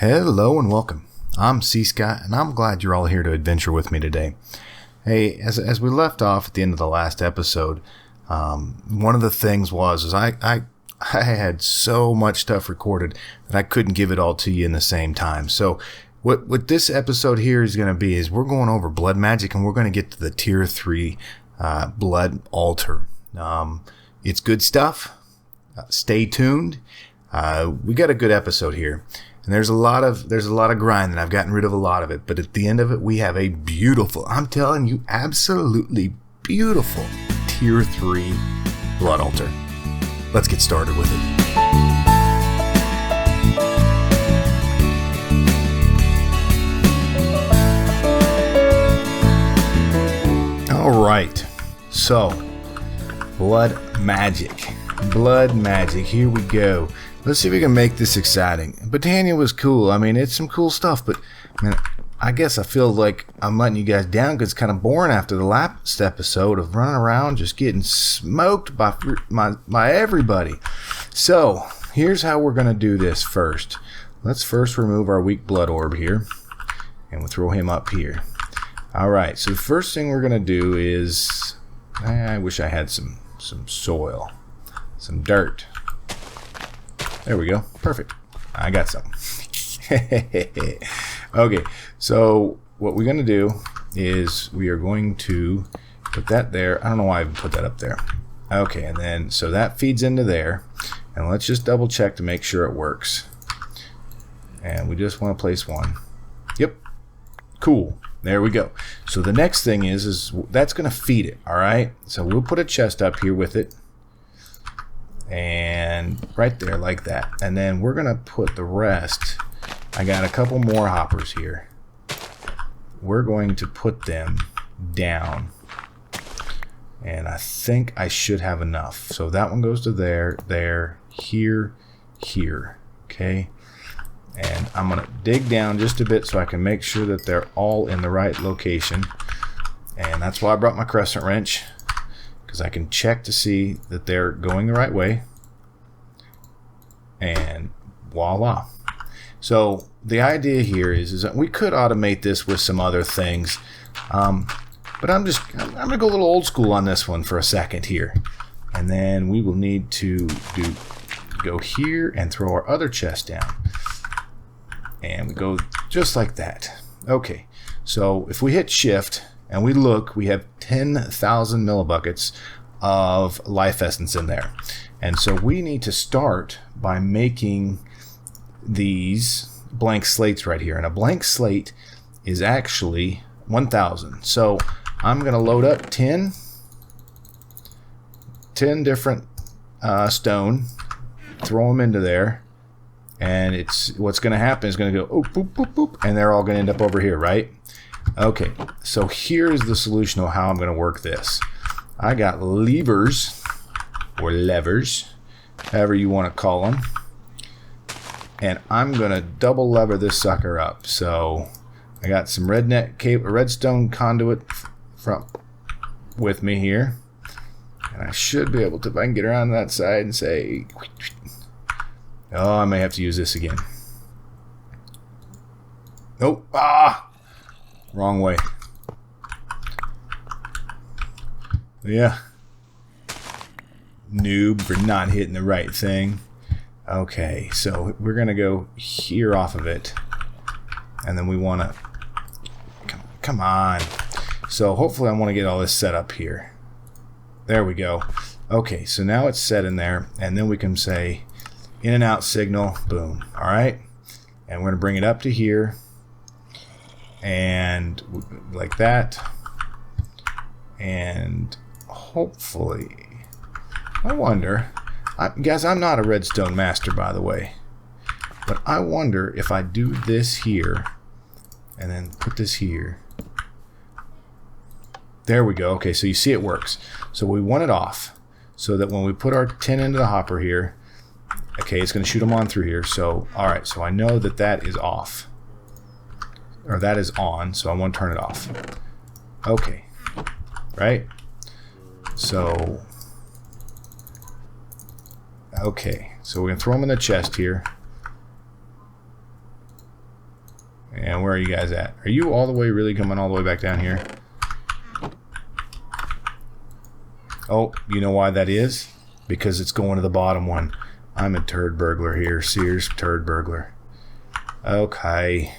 Hello and welcome. I'm cScot, and I'm glad you're all here to adventure with me today. Hey, as we left off at the end of the last episode, one of the things was I had so much stuff recorded that I couldn't give it all to you in the same time. So what this episode here is going to be is we're going over blood magic, and we're going to get to the tier 3 blood altar. It's good stuff. Stay tuned. We got a good episode here. And there's a lot of grind, and I've gotten rid of a lot of it. But at the end of it, we have a beautiful, I'm telling you, absolutely beautiful tier 3 blood altar. Let's get started with it. All right, so blood magic, here we go. Let's see if we can make this exciting. Botania was cool. I mean, it's some cool stuff, but man, I guess I feel like I'm letting you guys down because it's kind of boring after the last episode of running around just getting smoked by everybody. So here's how we're going to do this first. Let's first remove our weak blood orb here, and we'll throw him up here. All right, so the first thing we're going to do is, I wish I had some soil, some dirt. There we go. Perfect. I got some. Okay, so what we're going to do is we are going to put that there. I don't know why I even put that up there. Okay, and then so that feeds into there. And let's just double check to make sure it works. And we just want to place one. Yep. Cool. There we go. So the next thing is that's going to feed it. All right. So we'll put a chest up here with it. And right there like that, and then we're gonna put the rest. I got a couple more hoppers here. We're going to put them down, and I think I should have enough. So that one goes to there, here. Okay, and I'm gonna dig down just a bit so I can make sure that they're all in the right location, and that's why I brought my crescent wrench, because I can check to see that they're going the right way. And voila. So the idea here is that we could automate this with some other things, but I'm gonna go a little old school on this one for a second here, and then we will need to go here and throw our other chest down, and we go just like that. Okay, so if we hit shift and we look, we have 10,000 millibuckets of life essence in there. And so we need to start by making these blank slates right here. And a blank slate is actually 1,000. So I'm going to load up 10 different stone, throw them into there. And what's going to happen is going to go, oh, boop, boop, boop, and they're all going to end up over here, right? Okay, so here's the solution of how I'm going to work this. I got levers, or levers, however you want to call them, and I'm going to double lever this sucker up. So I got some redstone conduit with me here, and I should be able to, if I can get around that side and say, oh, I may have to use this again. Nope. Wrong way. Yeah. Noob for not hitting the right thing. Okay, so we're going to go here off of it. And then we want to... Come on. So hopefully I want to get all this set up here. There we go. Okay, so now it's set in there. And then we can say in and out signal. Boom. All right. And we're going to bring it up to here. And like that. And hopefully, I wonder, guys, I'm not a redstone master, by the way, but I wonder if I do this here and then put this here. There we go. Okay, so you see it works. So we want it off so that when we put our 10 into the hopper here, okay, it's going to shoot them on through here. So, all right, so I know that that is off, or that is on, so I want to turn it off. Okay, right? So, okay, so we're going to throw them in the chest here. And where are you guys at? Are you all the way, really coming all the way back down here? Oh, you know why that is? Because it's going to the bottom one. I'm a turd burglar here. Sears turd burglar. Okay.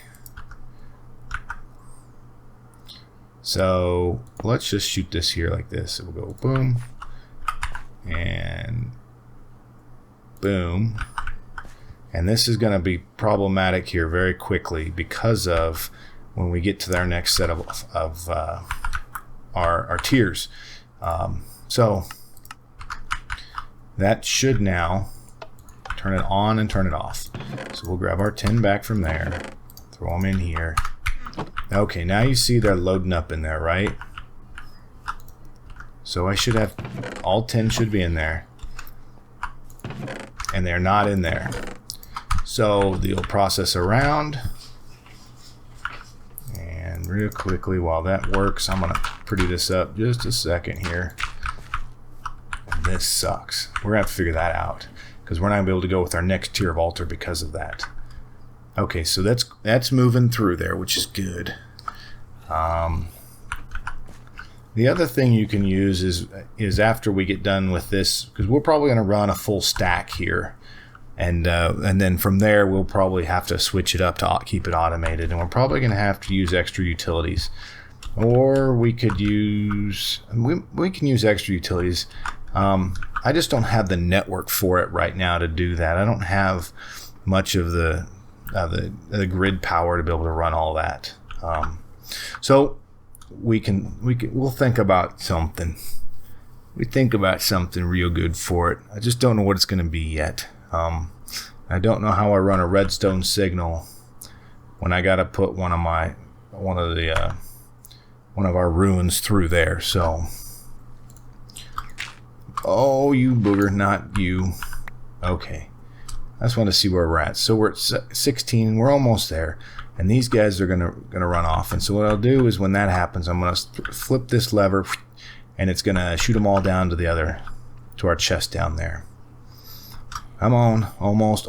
So let's just shoot this here like this. We'll go boom. And boom. And this is going to be problematic here very quickly because of when we get to our next set of our tiers. So that should now turn it on and turn it off. So we'll grab our 10 back from there, throw them in here. Okay, now you see they're loading up in there, right? So I should have, all 10 should be in there. And they're not in there. So they'll process around. And real quickly, while that works, I'm going to pretty this up just a second here. And this sucks. We're going to have to figure that out, because we're not going to be able to go with our next tier of altar because of that. Okay, so that's moving through there, which is good. The other thing you can use is after we get done with this, because we're probably going to run a full stack here, and then from there we'll probably have to switch it up to keep it automated, and we're probably going to have to use extra utilities, or we could use we can use extra utilities. I just don't have the network for it right now to do that. I don't have much of the grid power to be able to run all that. So we'll think about something. We think about something real good for it. I just don't know what it's going to be yet. I don't know how I run a redstone signal when I got to put one of our runes through there. So, oh, you booger, not you. Okay. I just want to see where we're at. So we're at 16. We're almost there. And these guys are gonna run off. And so what I'll do is when that happens, I'm gonna flip this lever, and it's gonna shoot them all down to our chest down there. Come on, almost.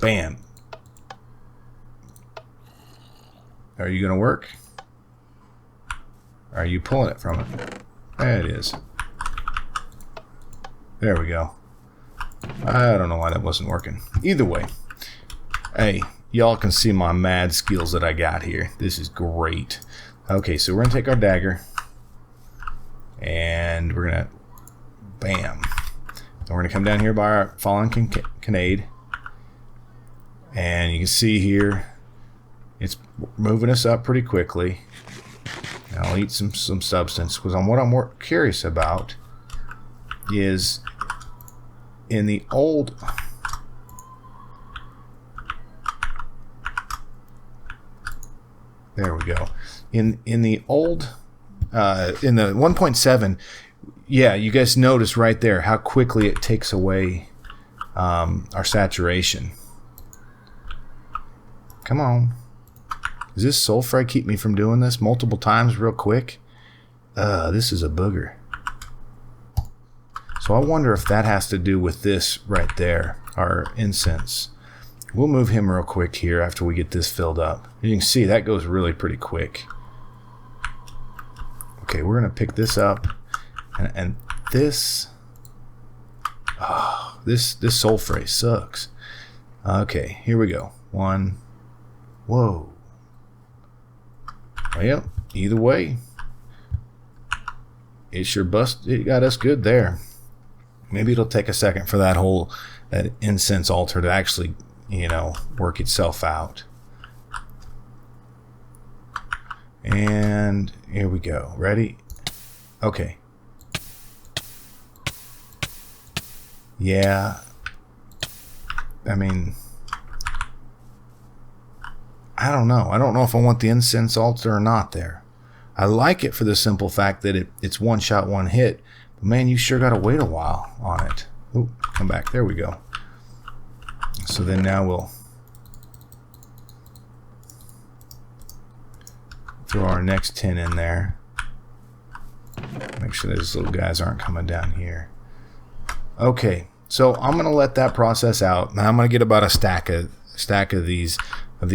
Bam. Are you gonna work? Are you pulling it from it? There it is. There we go. I don't know why that wasn't working. Either way. Hey, y'all can see my mad skills that I got here. This is great. Okay, so we're going to take our dagger. And we're going to... Bam. And we're going to come down here by our fallen cont'D. And you can see here, it's moving us up pretty quickly. And I'll eat some substance. Because what I'm more curious about is in the old... There we go. In the old, in the 1.7, yeah, you guys notice right there how quickly it takes away our saturation. Come on. Does this sulfur keep me from doing this multiple times real quick? This is a booger. So I wonder if that has to do with this right there, our incense. We'll move him real quick here after we get this filled up. You can see that goes really pretty quick. Okay, we're going to pick this up. And this... Oh, this sulfur sucks. Okay, here we go. One. Whoa. Well, either way, it got us good there. Maybe it'll take a second for that incense altar to actually, work itself out. And here we go. Ready? Okay. Yeah. I mean, I don't know. I don't know if I want the incense altar or not there. I like it for the simple fact that it's one shot, one hit. But man, you sure got to wait a while on it. Ooh, come back. There we go. So then now we'll throw our next 10 in there. Make sure those little guys aren't coming down here. Okay, so I'm going to let that process out. Now I'm going to get about a stack of stack of these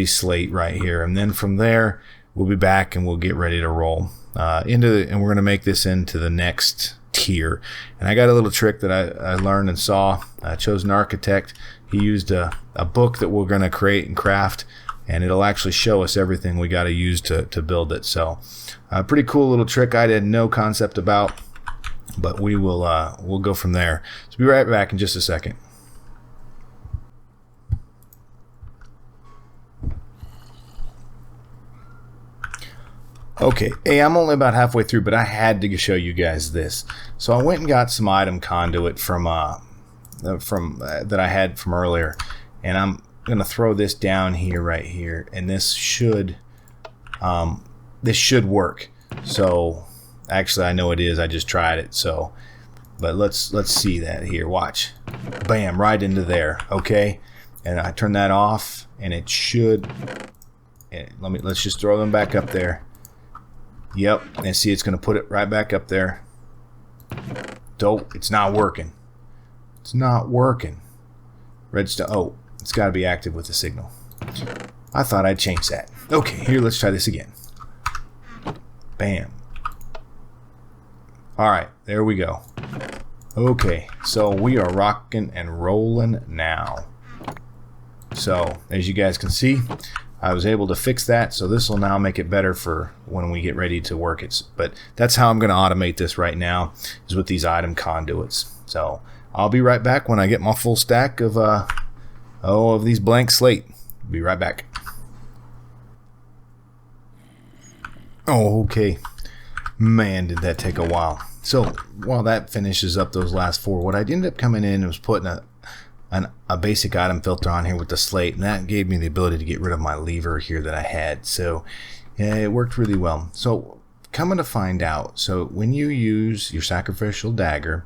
slate right here, and then from there we'll be back and we'll get ready to roll and we're going to make this into the next tier. And I got a little trick that I learned and saw. I chose an architect. He used a book that we're going to create and craft, and it'll actually show us everything we got to use to build it. So a pretty cool little trick I had no concept about, but we'll go from there. So be right back in just a second. Okay, hey, I'm only about halfway through, but I had to show you guys this. So I went and got some item conduit from that I had from earlier, and I'm gonna throw this down here, right here, and this should work. So actually, I know it is. I just tried it. So, but let's see that here. Watch, bam, right into there. Okay, and I turn that off, and it should. Let's just throw them back up there. Yep, and see, it's going to put it right back up there. Dope. It's not working. It's not working. Redstone. Oh, it's got to be active with the signal. I thought I'd change that. Okay, here, let's try this again. Bam. Alright, there we go. Okay, so we are rocking and rolling now. So, as you guys can see, I was able to fix that, so this will now make it better for when we get ready to work it. But that's how I'm going to automate this right now, is with these item conduits. So I'll be right back when I get my full stack of these blank slate. Be right back. Oh, okay. Man, did that take a while. So while that finishes up those last 4, what I ended up coming in was putting a basic item filter on here with the slate, and that gave me the ability to get rid of my lever here that I had. So yeah, it worked really well. So coming to find out, so when you use your sacrificial dagger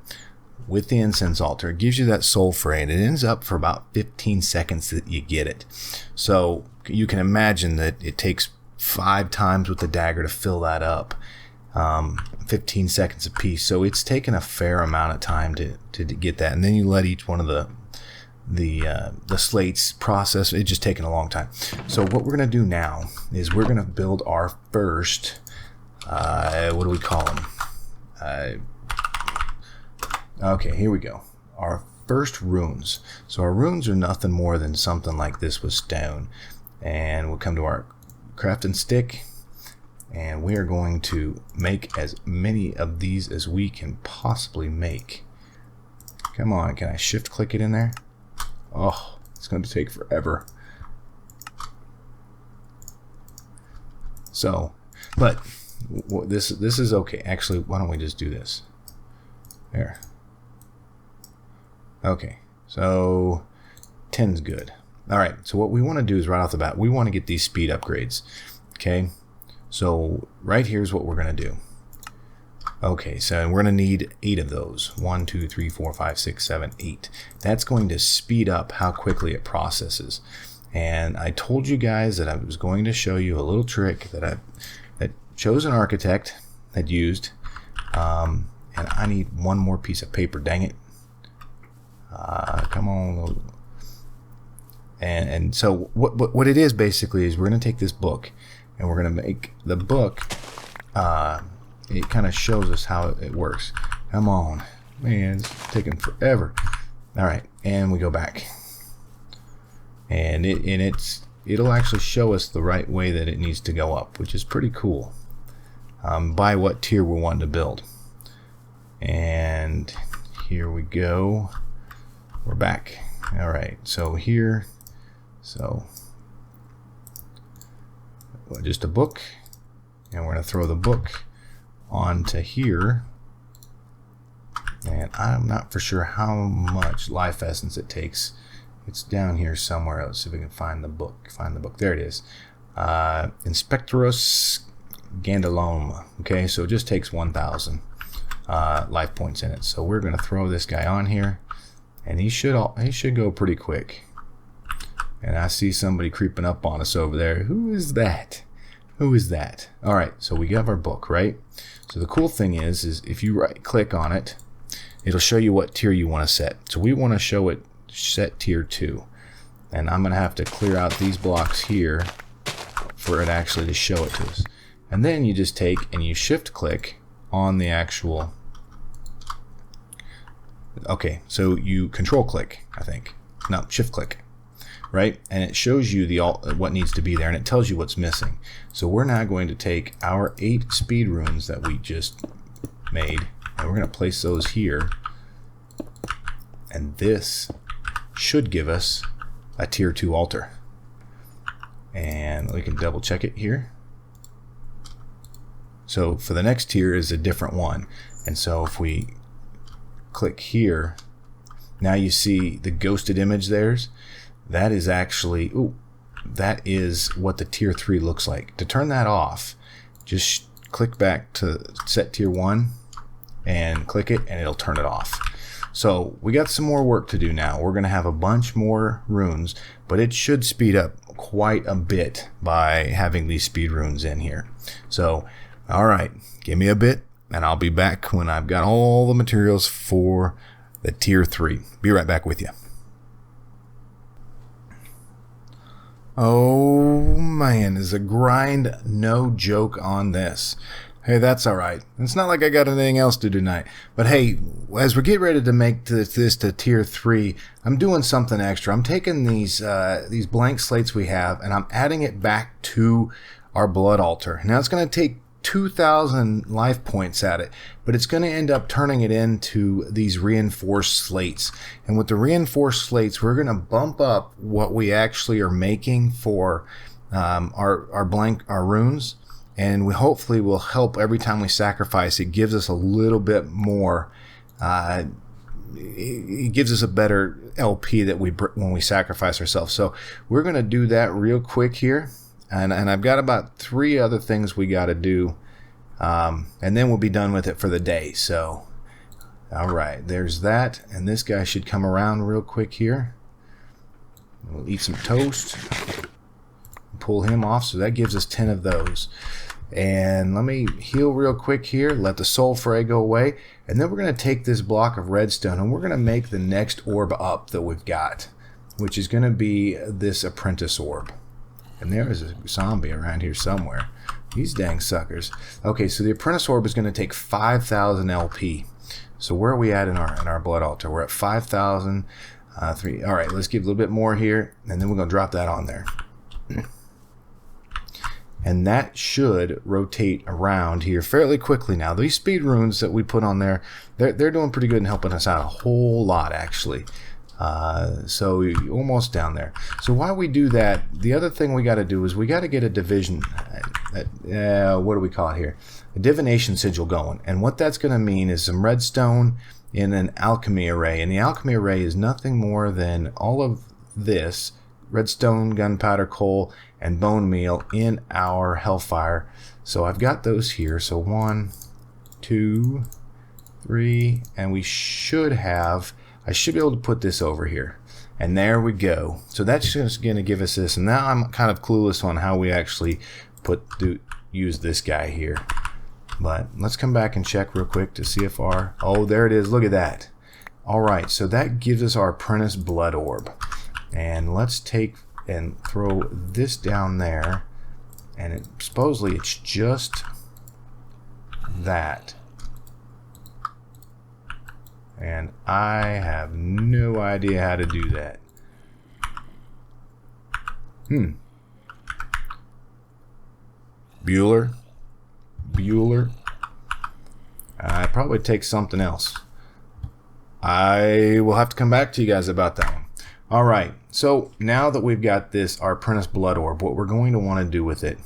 with the incense altar, it gives you that soul fray, and it ends up for about 15 seconds that you get it. So you can imagine that it takes 5 times with the dagger to fill that up. 15 seconds a piece, so it's taken a fair amount of time to get that, and then you let each one of the slates process. It's just taken a long time. So what we're going to do now is we're going to build our first what do we call them? Okay, here we go. Our first runes. So our runes are nothing more than something like this with stone, and we'll come to our crafting stick, and we are going to make as many of these as we can possibly make. Come on, can I shift click it in there? Oh, it's going to take forever. So, but this is okay. Actually, why don't we just do this? There. Okay, so 10's good. All right, so what we want to do is right off the bat, we want to get these speed upgrades. Okay, so right here's what we're going to do. Okay, so we're going to need 8 of those. 1, 2, 3, 4, 5, 6, 7, 8. That's going to speed up how quickly it processes. And I told you guys that I was going to show you a little trick that Chosen Architect had used. And I need one more piece of paper, dang it. Come on. And so what it is basically is we're going to take this book, and we're going to make the book... it kind of shows us how it works. Come on, man, it's taking forever. All right, and we go back, and it'll actually show us the right way that it needs to go up, which is pretty cool. By what tier we're wanting to build. And here we go. We're back. All right, so here, just a book, and we're gonna throw the book onto here, and I'm not for sure how much life essence it takes. It's down here somewhere. Let's see if we can find the book. There it is. Inspectoros Gandalome. Okay, so it just takes 1,000 life points in it. So we're going to throw this guy on here, and he should go pretty quick. And I see somebody creeping up on us over there. Who is that? Who is that? All right, so we have our book, right? So the cool thing is if you right click on it, it'll show you what tier you want to set. So we want to show it set tier 2. And I'm going to have to clear out these blocks here for it actually to show it to us. And then you just take and you shift click on the actual, okay, so you control click, I think. No, shift click, right? And it shows you the what needs to be there, and it tells you what's missing. So we're now going to take our 8 speed runes that we just made, and we're going to place those here. And this should give us a tier 2 altar. And we can double check it here. So for the next tier is a different one. And so if we click here, now you see the ghosted image there's. That is actually, ooh, that is what the tier 3 looks like. To turn that off, just click back to set tier 1 and click it and it'll turn it off. So we got some more work to do now. We're going to have a bunch more runes, but it should speed up quite a bit by having these speed runes in here. So, all right, give me a bit and I'll be back when I've got all the materials for the tier 3. Be right back with you. Oh man, is a grind no joke on this. Hey, that's all right. It's not like I got anything else to do tonight. But hey, as we get ready to make this to tier 3, I'm doing something extra. I'm taking these blank slates we have and I'm adding it back to our blood altar. Now it's going to take 2,000 life points at it, but it's going to end up turning it into these reinforced slates. And with the reinforced slates, we're going to bump up what we actually are making for our runes. And we hopefully will help every time we sacrifice. It gives us a little bit more. It gives us a better LP that when we sacrifice ourselves. So we're going to do that real quick here. And I've got about 3 other things we got to do. And then we'll be done with it for the day. So, all right, there's that. And this guy should come around real quick here. We'll eat some toast. Pull him off. So that gives us 10 of those. And let me heal real quick here, let the soul fray go away, and then we're going to take this block of redstone and we're going to make the next orb up that we've got, which is going to be this apprentice orb. And there is a zombie around here somewhere. These dang suckers. Okay, so the apprentice orb is going to take 5,000 LP. So where are we at in our blood altar? We're at 5,000. All right, let's give a little bit more here, and then we're going to drop that on there. And that should rotate around here fairly quickly now. These speed runes that we put on there, they're doing pretty good in helping us out a whole lot, actually. So we're almost down there. So while we do that, the other thing we got to do is we got to get a division, what do we call it here? A Divination Sigil going. And what that's going to mean is some redstone in an alchemy array. And the alchemy array is nothing more than all of this, redstone, gunpowder, coal, and bone meal in our hellfire. So I've got those here. So 1, 2, 3, and we should have, I should be able to put this over here. And there we go. So that's just going to give us this. And now I'm kind of clueless on how we actually use this guy here. But let's come back and check real quick to see if oh, there it is. Look at that. All right, so that gives us our apprentice blood orb. And let's take and throw this down there, and supposedly it's just that. And I have no idea how to do that. Bueller. I probably take something else. I will have to come back to you guys about that one. All right, so now that we've got this, our apprentice blood orb, what we're going to want to do with it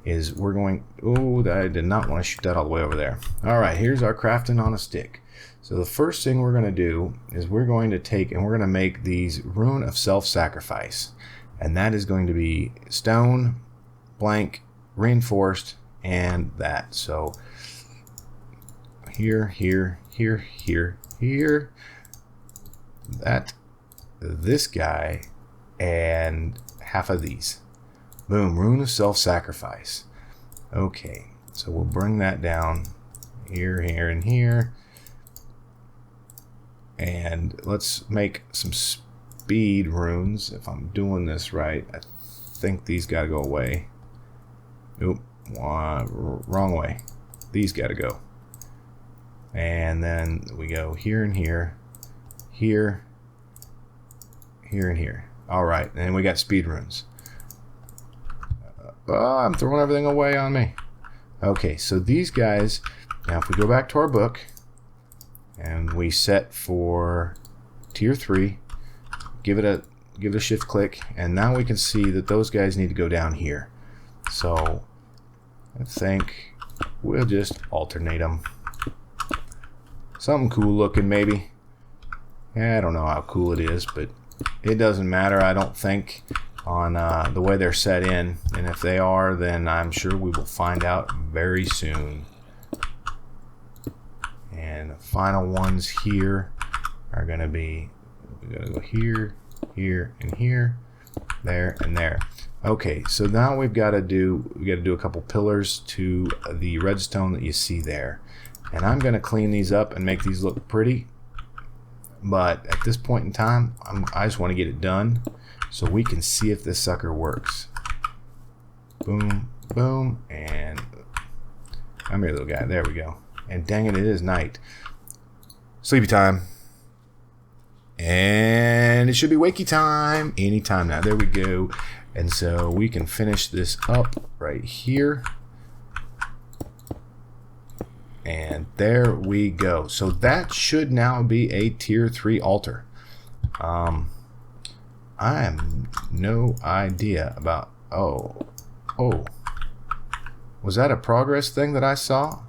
is we're going, oh, I did not want to shoot that all the way over there. All right, here's our crafting on a stick. So the first thing we're going to do is we're going to take and we're going to make these Rune of Self-Sacrifice. And that is going to be stone, blank, reinforced, and that. So here, that, this guy, and half of these. Boom, Rune of Self-Sacrifice. Okay, so we'll bring that down here, and here. And let's make some speed runes, if I'm doing this right. I think these got to go away. Oop, wrong way. These got to go. And then we go here and here, here, here and here. All right, and we got speed runes. Oh, I'm throwing everything away on me. Okay, so these guys, now if we go back to our book and we set for tier 3, give it a shift click, and now we can see that those guys need to go down here. So I think we'll just alternate them. Something cool looking maybe. Yeah, I don't know how cool it is, but it doesn't matter, I don't think, on the way they're set in. And if they are, then I'm sure we will find out very soon. And the final ones here are going to be, we're going to go here, here, and here, there, and there. Okay, so now we got to do a couple pillars to the redstone that you see there. And I'm going to clean these up and make these look pretty. But at this point in time, I just want to get it done so we can see if this sucker works. Boom, boom, and come here, little guy. There we go. And dang it, it is night. Sleepy time. And it should be wakey time anytime now. There we go. And so we can finish this up right here. And there we go. So that should now be a tier 3 altar. I have no idea about... Oh. Was that a progress thing that I saw?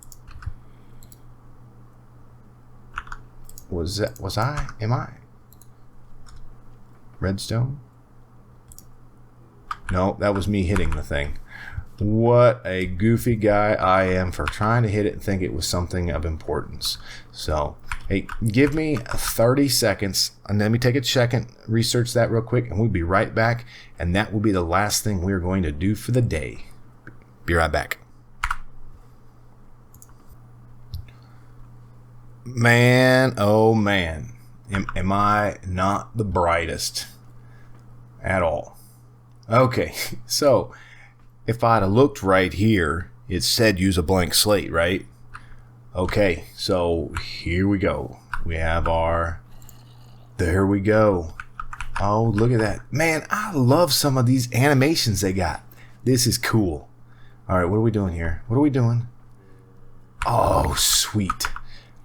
Am I? Redstone? No, that was me hitting the thing. What a goofy guy I am for trying to hit it and think it was something of importance. So, hey, give me 30 seconds and let me take a second, research that real quick, and we'll be right back. And that will be the last thing we're going to do for the day. Be right back. Man, oh man, am I not the brightest at all? Okay, so if I'd have looked right here, it said use a blank slate, right? Okay, so here we go. We have our, there we go. Oh, look at that. Man, I love some of these animations they got. This is cool. All right, what are we doing here? What are we doing? Oh, sweet.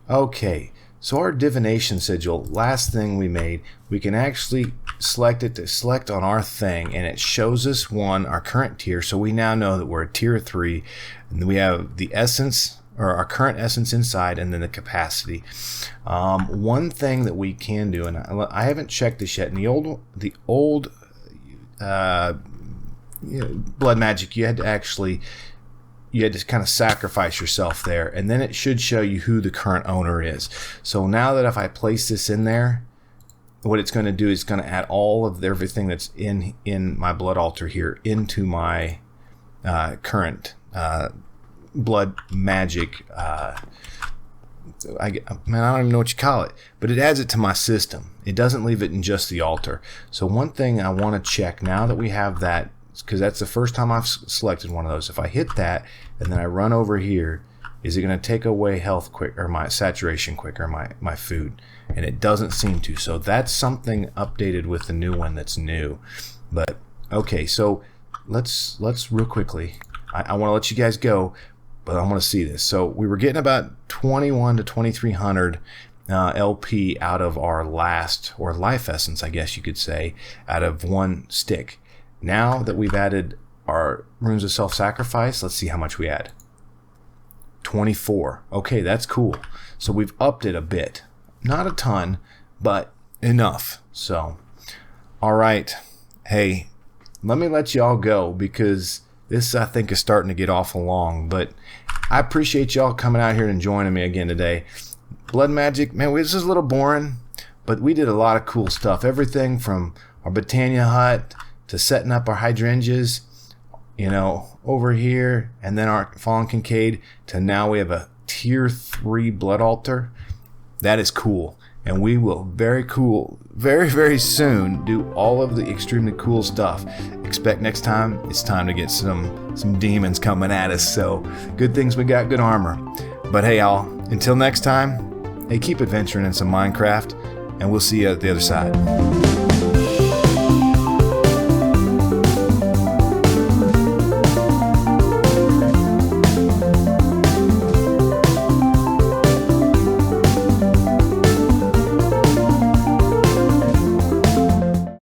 Okay, so our Divination Sigil, last thing we made, we can actually select it to select on our thing, and it shows us our current tier, so we now know that we're a tier 3, and then we have the essence, or our current essence inside, and then the capacity. One thing that we can do, and I haven't checked this yet, in the old blood magic, you had to kind of sacrifice yourself there, and then it should show you who the current owner is. So now that if I place this in there, what it's going to do is going to add all of everything that's in my blood altar here into my current blood magic. I don't even know what you call it, but it adds it to my system. It doesn't leave it in just the altar. So one thing I want to check now that we have that, because that's the first time I've selected one of those. If I hit that and then I run over here, is it going to take away health quick, or my saturation quicker, my food? And it doesn't seem to. So that's something updated with the new one that's new. But okay, so let's real quickly. I want to let you guys go, but I want to see this. So we were getting about 21 to 2300 LP out of our last, or life essence, I guess you could say, out of one stick. Now that we've added our runes of self-sacrifice, let's see how much we add. 24. Okay, that's cool. So we've upped it a bit. Not a ton, but enough. So, all right. Hey, let me let y'all go, because this, I think, is starting to get awful long. But I appreciate y'all coming out here and joining me again today. Blood magic, man, this is a little boring, but we did a lot of cool stuff. Everything from our Botania hut to setting up our hydrangeas, over here, and then our fallen cont'D, to now we have a tier 3 blood altar. That is cool. and we will very soon do all of the extremely cool stuff. Expect next time it's time to get some demons coming at us. So good things we got good armor. But hey, y'all, until next time, hey, keep adventuring in some Minecraft, and we'll see you at the other side.